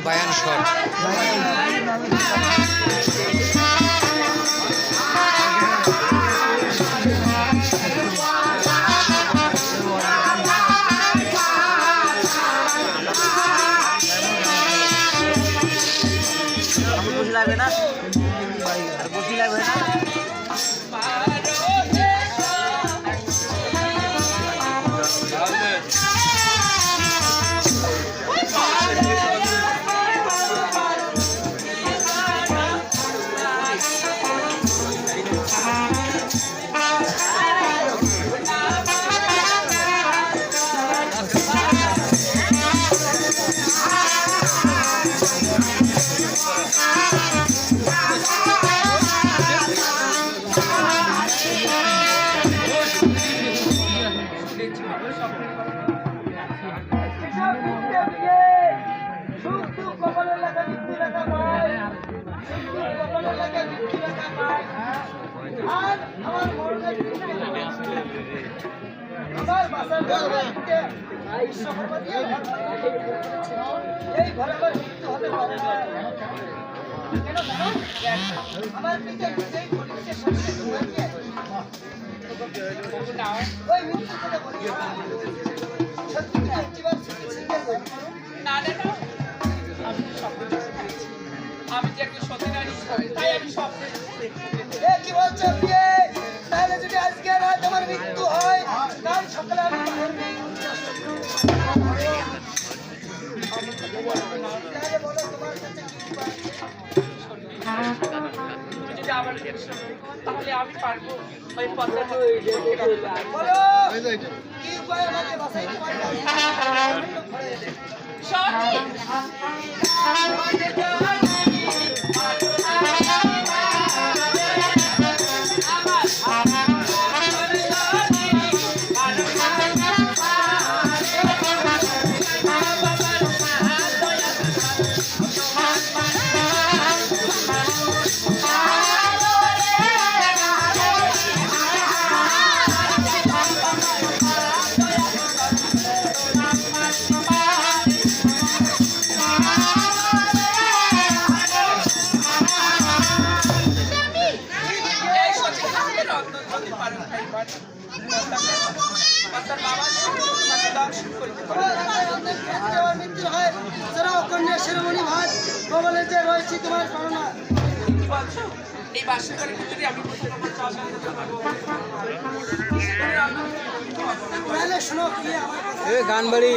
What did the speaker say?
বায়ান shot. বসে লাগবে না, আর বসে লাগবে না। আমি যে একটা সত্যি নারী তাই আমি স্বপ্নে কি বলছো তাহলে যদি আজকে রাত আমার মৃত্যু হয় কাল সকালে আমি যদি আমার তাহলে আমি পারবো ওই পদ্মা বলো কি উপায় আমাকে বাঁচাইতে পারবে এই বাসা করে যদি আমি শোনো গান বাড়ি।